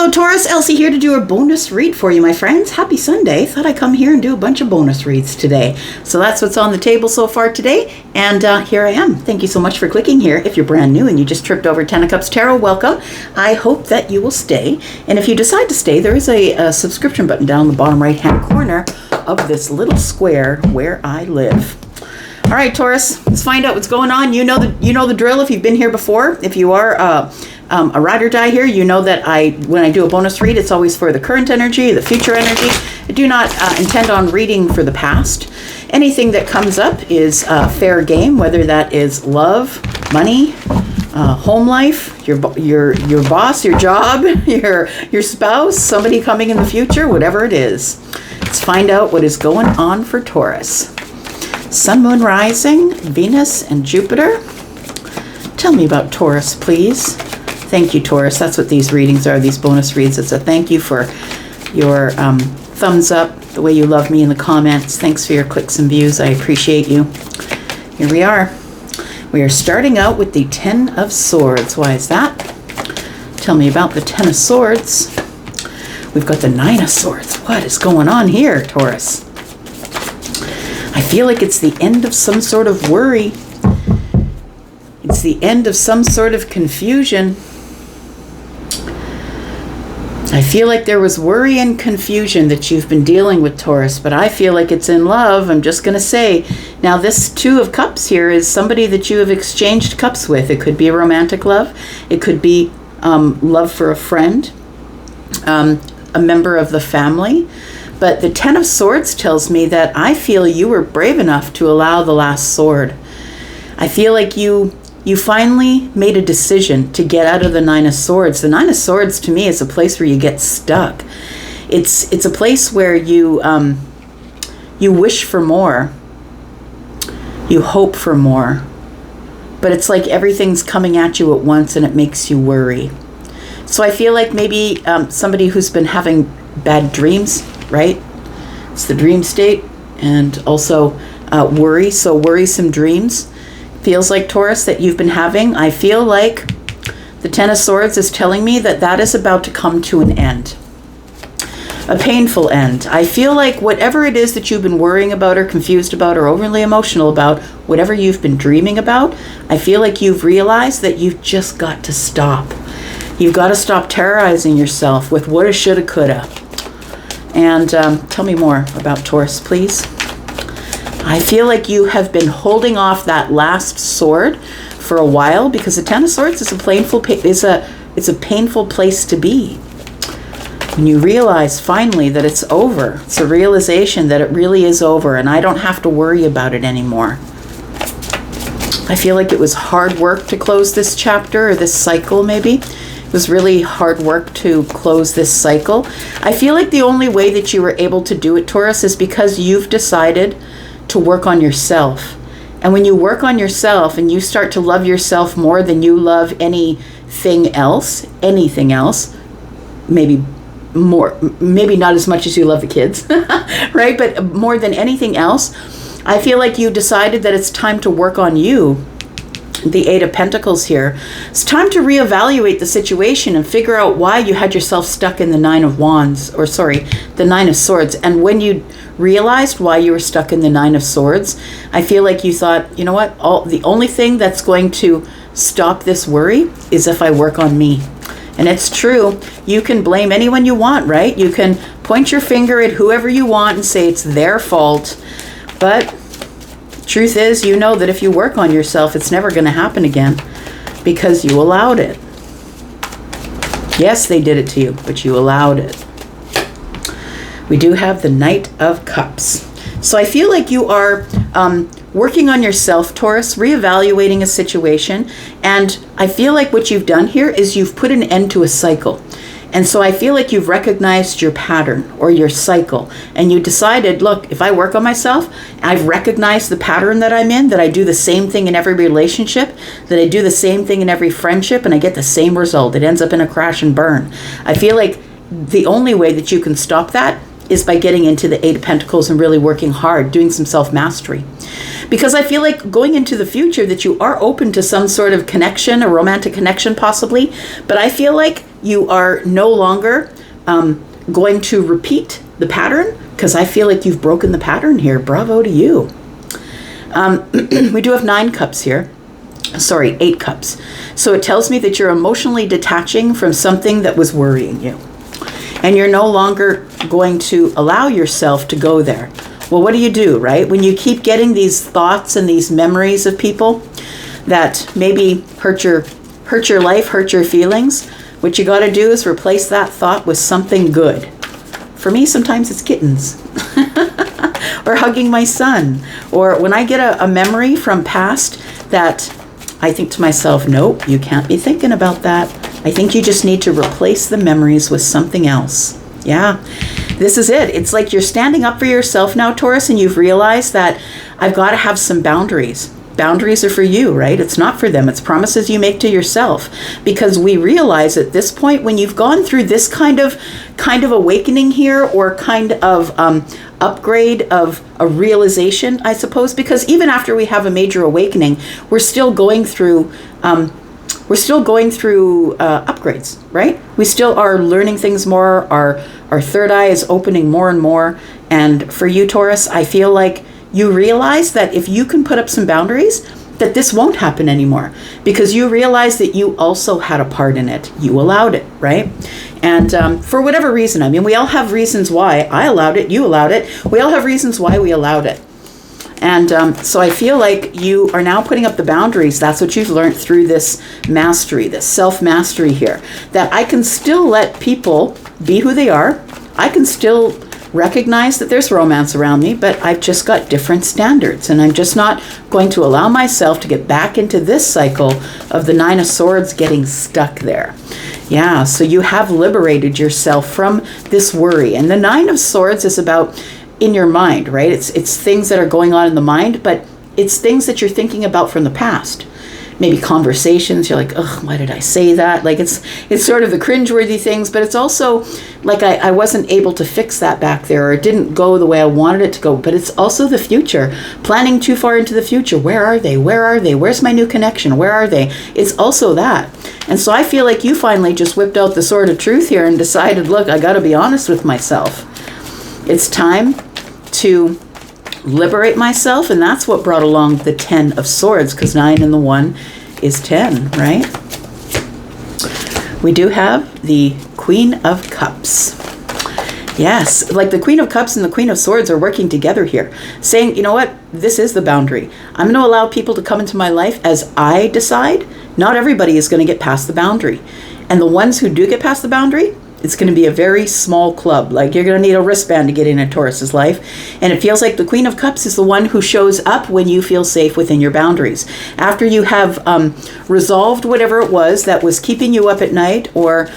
Hello Taurus, Elsie here to do a bonus read for you, my friends. Happy Sunday. Thought I'd come here and do a bunch of bonus reads today. So that's what's on the table so far today, and here I am. Thank you so much for clicking here. If you're brand new and you just tripped over Ten of Cups Tarot, welcome. I hope that you will stay, and if you decide to stay, there is a subscription button down the bottom right hand corner of this little square where I live. All right, Taurus, let's find out what's going on. You know the drill if you've been here before. If you are a ride or die here, you know that when I do a bonus read, it's always for the current energy, the future energy. I do not intend on reading for the past. Anything that comes up is fair game, whether that is love, money, home life, your boss, your job, your spouse, somebody coming in the future, whatever it is. Let's find out what is going on for Taurus. Sun, Moon, Rising, Venus, and Jupiter. Tell me about Taurus, please. Thank you, Taurus. That's what these readings are, these bonus reads. It's a thank you for your thumbs up, the way you love me in the comments. Thanks for your clicks and views. I appreciate you. Here we are. We are starting out with the Ten of Swords. Why is that? Tell me about the Ten of Swords. We've got the Nine of Swords. What is going on here, Taurus? I feel like it's the end of some sort of worry. It's the end of some sort of confusion. I feel like there was worry and confusion that you've been dealing with, Taurus, but I feel like it's in love. I'm just going to say, now this Two of Cups here is somebody that you have exchanged cups with. It could be a romantic love. It could be love for a friend, a member of the family. But the Ten of Swords tells me that I feel you were brave enough to allow the last sword. I feel like you finally made a decision to get out of the Nine of Swords. The Nine of Swords to me is a place where you get stuck. It's a place where you wish for more. You hope for more. But it's like everything's coming at you at once and it makes you worry. So I feel like maybe somebody who's been having bad dreams, right? It's the dream state, and also worry, so worrisome dreams. Feels like, Taurus, that you've been having. I feel like the Ten of Swords is telling me that that is about to come to an end. A painful end. I feel like whatever it is that you've been worrying about or confused about or overly emotional about, whatever you've been dreaming about, I feel like you've realized that you've just got to stop. You've got to stop terrorizing yourself with woulda, shoulda, coulda. And tell me more about Taurus, please. I feel like you have been holding off that last sword for a while because the Ten of Swords is a painful place to be. When you realize finally that it's over, it's a realization that it really is over and I don't have to worry about it anymore. I feel like it was hard work to close this chapter or this cycle maybe. It was really hard work to close this cycle. I feel like the only way that you were able to do it, Taurus, is because you've decided to work on yourself. And when you work on yourself and you start to love yourself more than you love anything else, maybe not as much as you love the kids, right? But more than anything else, I feel like you decided that it's time to work on you. The Eight of Pentacles here. It's time to reevaluate the situation and figure out why you had yourself stuck in the Nine of Swords. And when you realized why you were stuck in the Nine of Swords, I feel like you thought, you know what, the only thing that's going to stop this worry is if I work on me. And it's true. You can blame anyone you want, right? You can point your finger at whoever you want and say it's their fault. But truth is, you know that if you work on yourself, it's never going to happen again because you allowed it. Yes, they did it to you, but you allowed it. We do have the Knight of Cups. So I feel like you are working on yourself, Taurus, reevaluating a situation. And I feel like what you've done here is you've put an end to a cycle. And so I feel like you've recognized your pattern or your cycle. And you decided, look, if I work on myself, I've recognized the pattern that I'm in, that I do the same thing in every relationship, that I do the same thing in every friendship, and I get the same result. It ends up in a crash and burn. I feel like the only way that you can stop that is by getting into the Eight of Pentacles and really working hard, doing some self-mastery. Because I feel like going into the future that you are open to some sort of connection, a romantic connection possibly, but I feel like you are no longer going to repeat the pattern, because I feel like you've broken the pattern here. Bravo to you. We do have 9 cups here. Sorry, 8 cups. So it tells me that you're emotionally detaching from something that was worrying you. And you're no longer going to allow yourself to go there. Well, what do, right? When you keep getting these thoughts and these memories of people that maybe hurt your life, hurt your feelings, what you got to do is replace that thought with something good. For me, sometimes it's kittens. Or hugging my son. Or when I get a memory from past that I think to myself, nope, you can't be thinking about that. I think you just need to replace the memories with something else. Yeah, this is it. It's like you're standing up for yourself now, Taurus, and you've realized that I've got to have some boundaries. Boundaries are for you, right? It's not for them. It's promises you make to yourself. Because we realize at this point, when you've gone through this kind of awakening here, or kind of upgrade of a realization, I suppose, because even after we have a major awakening, we're still going through upgrades, right? We still are learning things more. Our third eye is opening more and more. And for you, Taurus, I feel like you realize that if you can put up some boundaries, that this won't happen anymore, because you realize that you also had a part in it. You allowed it, right? And for whatever reason, I mean, we all have reasons why. I allowed it, you allowed it. We all have reasons why we allowed it. And so I feel like you are now putting up the boundaries. That's what you've learned through this mastery, this self-mastery here, that I can still let people be who they are. I can still recognize that there's romance around me, but I've just got different standards, and I'm just not going to allow myself to get back into this cycle of the 9 of Swords getting stuck there. Yeah, so you have liberated yourself from this worry. And the 9 of Swords is about in your mind, right? It's things that are going on in the mind, but it's things that you're thinking about from the past. Maybe conversations, you're like, ugh, why did I say that? Like it's sort of the cringeworthy things, but it's also like I wasn't able to fix that back there, or it didn't go the way I wanted it to go. But it's also the future, planning too far into the future. Where are they? Where are they? Where's my new connection? Where are they? It's also that. And so I feel like you finally just whipped out the sword of truth here and decided, look, I got to be honest with myself. It's time to liberate myself, and that's what brought along the 10 of Swords, because 9 and the 1 is 10, right? We do have the Queen of Cups. Yes, like the Queen of Cups and the Queen of Swords are working together here, saying, you know what, this is the boundary. I'm going to allow people to come into my life as I decide. Not everybody is going to get past the boundary. And the ones who do get past the boundary, it's going to be a very small club. Like you're going to need a wristband to get in a Taurus's life. And it feels like the Queen of Cups is the one who shows up when you feel safe within your boundaries. After you have resolved whatever it was that was keeping you up at night, or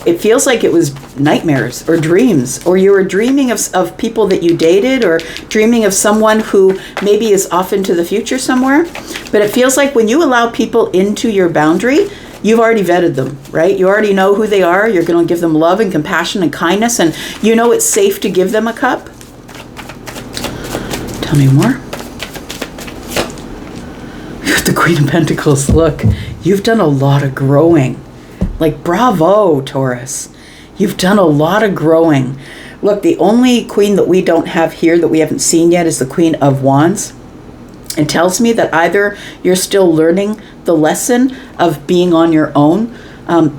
it feels like it was nightmares or dreams, or you were dreaming of people that you dated, or dreaming of someone who maybe is off into the future somewhere. But it feels like when you allow people into your boundary, you've already vetted them, right? You already know who they are. You're going to give them love and compassion and kindness, and you know it's safe to give them a cup. Tell me more. The Queen of Pentacles. Look, you've done a lot of growing. Like, bravo, Taurus. You've done a lot of growing. Look, the only queen that we don't have here that we haven't seen yet is the Queen of Wands. It tells me that either you're still learning the lesson of being on your own,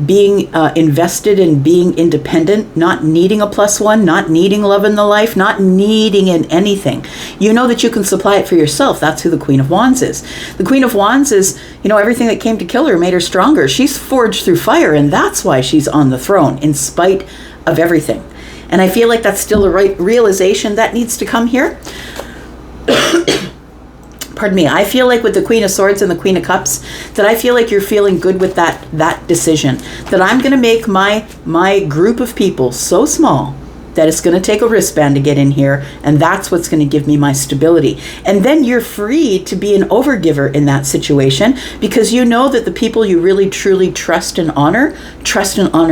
being invested in being independent, not needing a +1, not needing love in the life, not needing in anything. You know that you can supply it for yourself. That's who the Queen of Wands is. The Queen of Wands is, you know, everything that came to kill her made her stronger. She's forged through fire, and that's why she's on the throne in spite of everything. And I feel like that's still the right realization that needs to come here. Pardon me, I feel like with the Queen of Swords and the Queen of Cups, that I feel like you're feeling good with that decision. That I'm going to make my group of people so small that it's going to take a wristband to get in here, and that's what's going to give me my stability. And then you're free to be an overgiver in that situation, because you know that the people you really truly trust and honor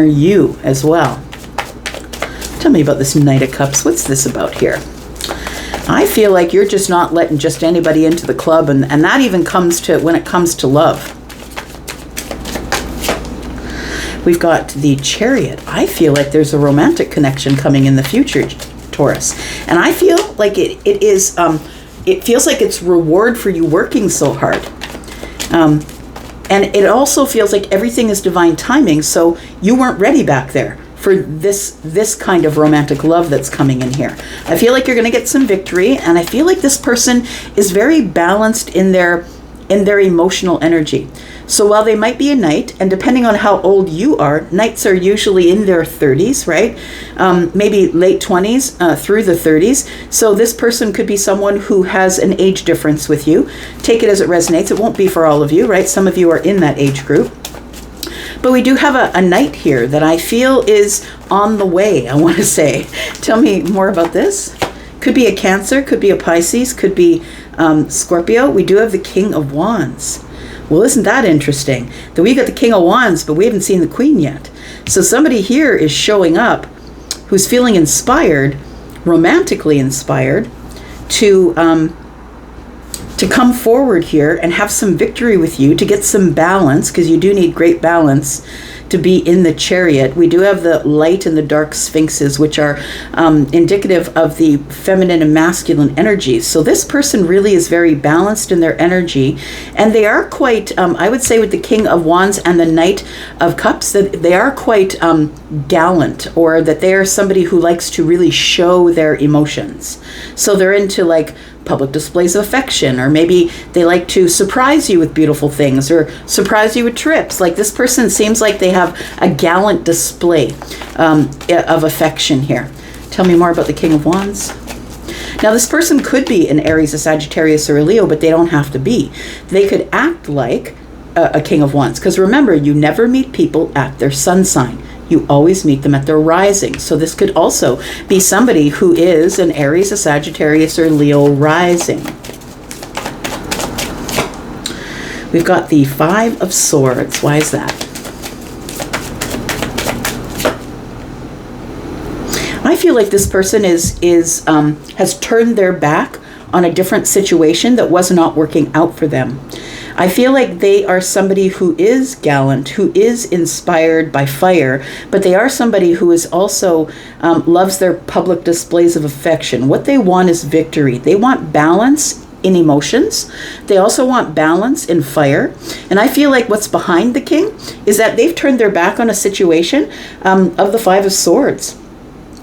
you as well. Tell me about this Knight of Cups. What's this about here? I feel like you're just not letting just anybody into the club, and that even comes to when it comes to love. We've got the Chariot. I feel like there's a romantic connection coming in the future, Taurus. And I feel like it feels like it's reward for you working so hard. And it also feels like everything is divine timing, so you weren't ready back there for this kind of romantic love that's coming in here. I feel like you're going to get some victory, and I feel like this person is very balanced in their emotional energy. So while they might be a knight, and depending on how old you are, knights are usually in their 30s, right? Maybe late 20s through the 30s. So this person could be someone who has an age difference with you. Take it as it resonates. It won't be for all of you, right? Some of you are in that age group. But we do have a knight here that I feel is on the way, I want to say. Tell me more about this. Could be a Cancer, could be a Pisces, could be Scorpio. We do have the King of Wands. Well, isn't that interesting? That we got the King of Wands, but we haven't seen the Queen yet. So somebody here is showing up who's feeling inspired, romantically inspired, to come forward here and have some victory with you, to get some balance, because you do need great balance to be in the Chariot. We do have the light and the dark sphinxes, which are indicative of the feminine and masculine energies. So this person really is very balanced in their energy, and they are quite, I would say with the King of Wands and the Knight of Cups, that they are quite gallant, or that they are somebody who likes to really show their emotions. So they're into like public displays of affection, or maybe they like to surprise you with beautiful things, or surprise you with trips. Like this person seems like they have a gallant display of affection here. Tell me more about the King of Wands. Now this person could be an Aries, a Sagittarius, or a Leo, but they don't have to be. They could act like a King of Wands, because remember, you never meet people at their sun sign. You always meet them at their rising. So this could also be somebody who is an Aries, a Sagittarius, or Leo rising. We've got the Five of Swords. Why is that? I feel like this person has turned their back on a different situation that was not working out for them. I feel like they are somebody who is gallant, who is inspired by fire, but they are somebody who is also loves their public displays of affection. What they want is victory. They want balance in emotions. They also want balance in fire. And I feel like what's behind the King is that they've turned their back on a situation of the Five of Swords.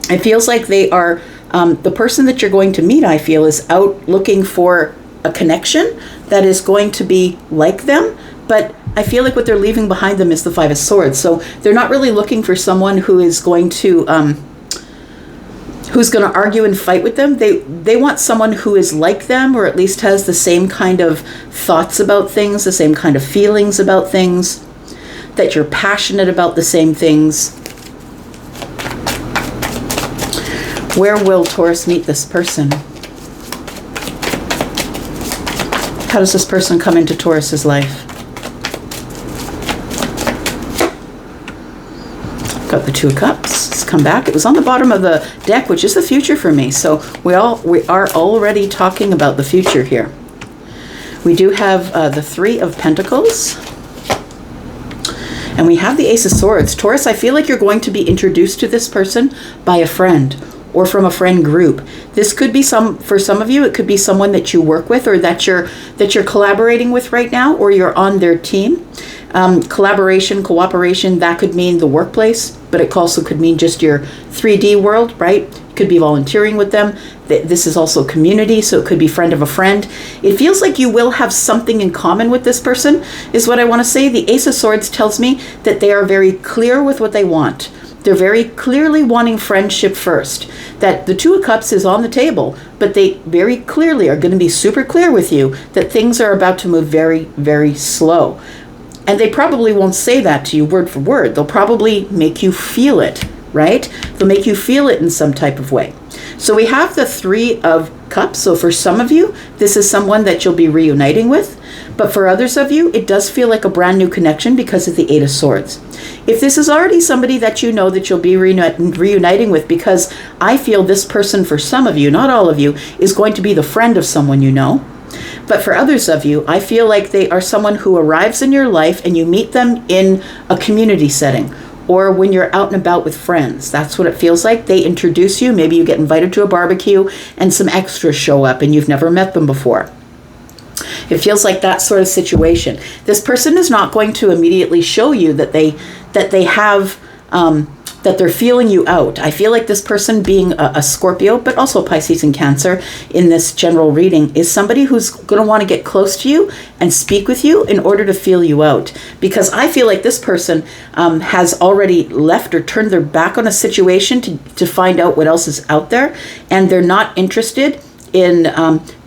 It feels like they are, the person that you're going to meet, I feel, is out looking for a connection that is going to be like them, but I feel like what they're leaving behind them is the Five of Swords. So they're not really looking for someone who is going to argue and fight with them. They want someone who is like them, or at least has the same kind of thoughts about things, the same kind of feelings about things, that you're passionate about the same things. Where will Taurus meet this person? How does this person come into Taurus's life? Got the Two of Cups. Let's come back. It was on the bottom of the deck, which is the future for me. So we are already talking about the future here. We do have the Three of Pentacles. And we have the Ace of Swords. Taurus, I feel like you're going to be introduced to this person by a friend, or from a friend group. This could be for some of you, it could be someone that you work with, or that you're collaborating with right now, or you're on their team. Collaboration, cooperation, that could mean the workplace, but it also could mean just your 3D world, right? It could be volunteering with them. This is also community, so it could be friend of a friend. It feels like you will have something in common with this person, is what I want to say. The Ace of Swords tells me that they are very clear with what they want. They're very clearly wanting friendship first. That the Two of Cups is on the table, but they very clearly are going to be super clear with you that things are about to move very, very slow. And they probably won't say that to you word for word. They'll probably make you feel it, right? They'll make you feel it in some type of way. So we have the Three of Cups. So for some of you, this is someone that you'll be reuniting with. But for others of you, it does feel like a brand new connection because of the Eight of Swords. If this is already somebody that you know that you'll be reuniting with, because I feel this person, for some of you, not all of you, is going to be the friend of someone you know. But for others of you, I feel like they are someone who arrives in your life and you meet them in a community setting or when you're out and about with friends. That's what it feels like. They introduce you. Maybe you get invited to a barbecue and some extras show up and you've never met them before. It feels like that sort of situation. This person is not going to immediately show you that they have that they're feeling you out. I feel like this person, being a Scorpio, but also Pisces and Cancer in this general reading, is somebody who's going to want to get close to you and speak with you in order to feel you out. Because I feel like this person has already left or turned their back on a situation to find out what else is out there, and they're not interested in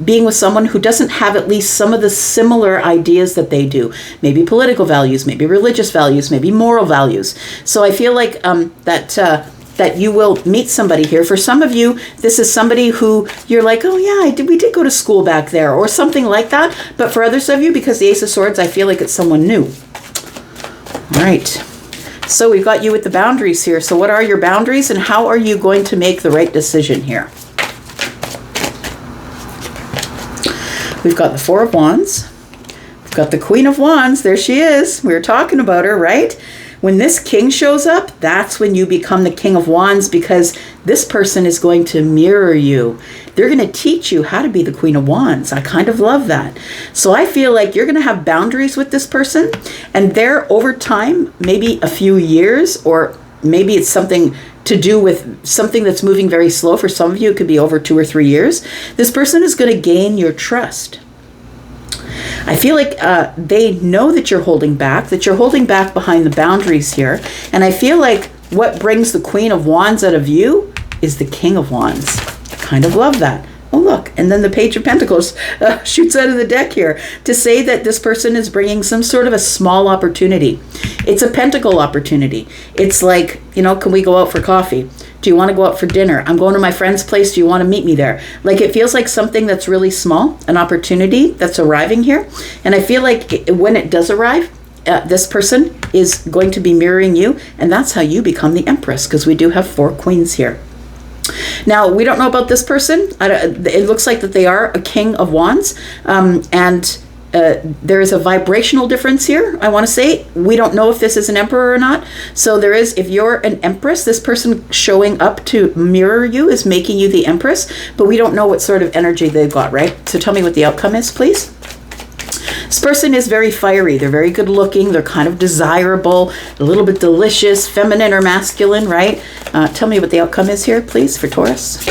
being with someone who doesn't have at least some of the similar ideas that they do. Maybe political values, maybe religious values, maybe moral values. So I feel like that you will meet somebody here. For some of you, this is somebody who you're like, oh yeah, we did go to school back there, or something like that. But for others of you, because the Ace of Swords, I feel like it's someone new. All right. So we've got you with the boundaries here. So what are your boundaries and how are you going to make the right decision here? We've got the Four of Wands. We've got the Queen of Wands. There she is. We were talking about her, right? When this King shows up, that's when you become the King of Wands, because this person is going to mirror you. They're going to teach you how to be the Queen of Wands. I kind of love that. So I feel like you're going to have boundaries with this person, and they're over time, maybe a few years, or maybe it's something to do with something that's moving very slow. For some of you, it could be over 2 or 3 years. This person is going to gain your trust. I feel like they know that you're holding back behind the boundaries here. And I feel like what brings the Queen of Wands out of you is the King of Wands. I kind of love that. Oh, look, and then the Page of Pentacles shoots out of the deck here to say that this person is bringing some sort of a small opportunity. It's a pentacle opportunity. It's like, can we go out for coffee? Do you want to go out for dinner? I'm going to my friend's place. Do you want to meet me there? Like, it feels like something that's really small, an opportunity that's arriving here. And I feel like when it does arrive, this person is going to be mirroring you, and that's how you become the Empress, because we do have 4 queens here. Now, we don't know about this person. It looks like that they are a King of Wands, and there is a vibrational difference here, I want to say. We don't know if this is an Emperor or not. So there is, if you're an Empress, this person showing up to mirror you is making you the Empress, but we don't know what sort of energy they've got, right? So tell me what the outcome is, please. This person is very fiery. They're very good looking. They're kind of desirable, a little bit delicious, feminine or masculine, right? Tell me what the outcome is here, please, for Taurus.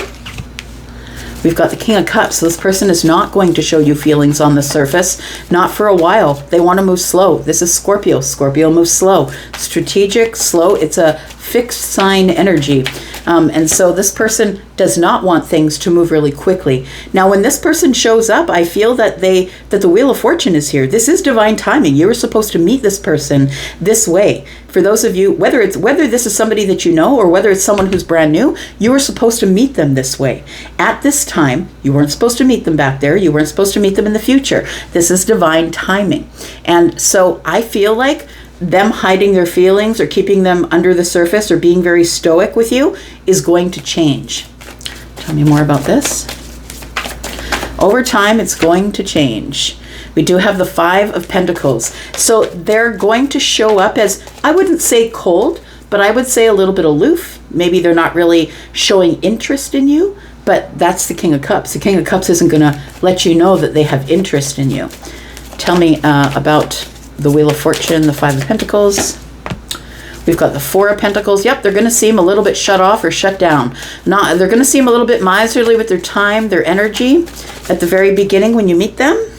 We've got the King of Cups. So this person is not going to show you feelings on the surface, not for a while. They want to move slow. This is Scorpio. Scorpio moves slow. Strategic, slow. It's a fixed sign energy. And so this person does not want things to move really quickly. Now, when this person shows up, I feel that the Wheel of Fortune is here. This is divine timing. You were supposed to meet this person this way. For those of you, whether this is somebody that you know or whether it's someone who's brand new, you were supposed to meet them this way. At this time, you weren't supposed to meet them back there. You weren't supposed to meet them in the future. This is divine timing. And so I feel like them hiding their feelings or keeping them under the surface or being very stoic with you is going to change. Tell me more about this. Over time, it's going to change. We do have the 5 of Pentacles. So they're going to show up as, I wouldn't say cold, but I would say a little bit aloof. Maybe they're not really showing interest in you, but that's the King of Cups. The King of Cups isn't going to let you know that they have interest in you. Tell me about the Wheel of Fortune, the 5 of Pentacles. We've got the 4 of Pentacles. Yep, they're going to seem a little bit shut off or shut down. They're going to seem a little bit miserly with their time, their energy at the very beginning when you meet them.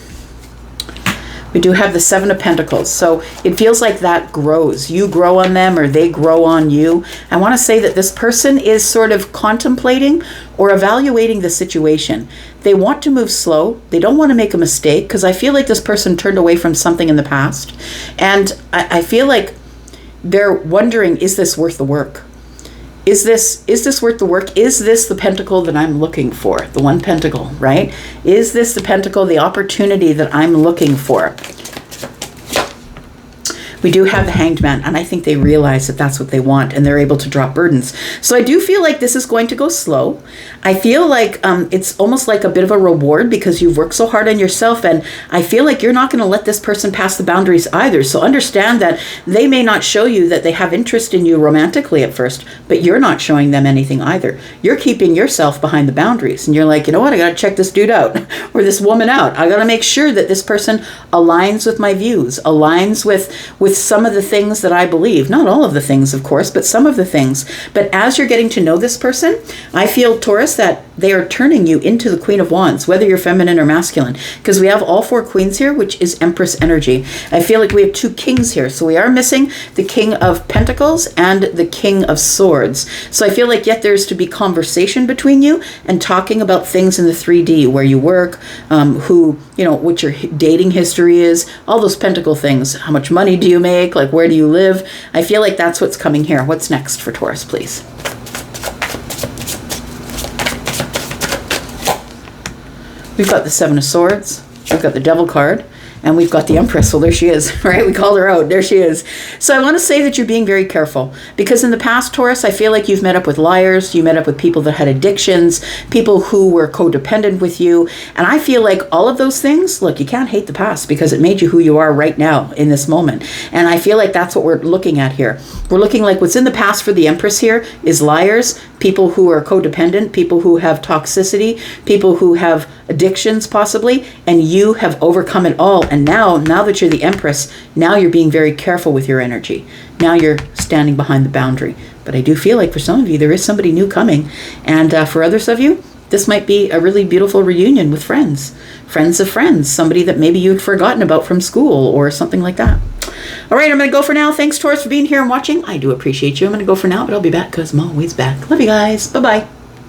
We do have the 7 of Pentacles. So it feels like that grows. You grow on them or they grow on you. I want to say that this person is sort of contemplating or evaluating the situation. They want to move slow. They don't want to make a mistake, because I feel like this person turned away from something in the past. And I feel like they're wondering, is this worth the work? Is this worth the work? Is this the pentacle that I'm looking for? The one pentacle, right? Is this the pentacle, the opportunity that I'm looking for? We do have the Hanged Man, and I think they realize that that's what they want, and they're able to drop burdens. So I do feel like this is going to go slow. I feel like it's almost like a bit of a reward because you've worked so hard on yourself, and I feel like you're not going to let this person pass the boundaries either. So understand that they may not show you that they have interest in you romantically at first, but you're not showing them anything either. You're keeping yourself behind the boundaries, and you're like, you know what, I got to check this dude out or this woman out. I got to make sure that this person aligns with my views, aligns with some of the things that I believe. Not all of the things, of course, but some of the things. But as you're getting to know this person, I feel, Taurus, that they are turning you into the Queen of Wands, whether you're feminine or masculine, because we have all 4 queens here, which is Empress energy. I feel like we have 2 kings here. So we are missing the King of Pentacles and the King of Swords. So I feel like yet there's to be conversation between you and talking about things in the 3D, where you work, who, you know, what your dating history is, all those pentacle things. How much money do you make? Like, where do you live? I feel like that's what's coming here. What's next for Taurus, please? We've got the 7 of Swords. We've got the Devil card. And we've got the Empress. Well, there she is, right? We called her out. There she is. So I want to say that you're being very careful, because in the past, Taurus, I feel like you've met up with liars. You met up with people that had addictions, people who were codependent with you. And I feel like all of those things, look, you can't hate the past because it made you who you are right now in this moment. And I feel like that's what we're looking at here. We're looking like what's in the past for the Empress here is liars, people who are codependent, people who have toxicity, people who have addictions possibly, and you have overcome it all. And now that you're the Empress, now you're being very careful with your energy. Now you're standing behind the boundary. But I do feel like for some of you, there is somebody new coming. And for others of you, this might be a really beautiful reunion with friends of friends, somebody that maybe you'd forgotten about from school or something like that. All right, I'm going to go for now. Thanks, Taurus, for being here and watching. I do appreciate you. I'm going to go for now, but I'll be back because I'm always back. Love you guys. Bye-bye.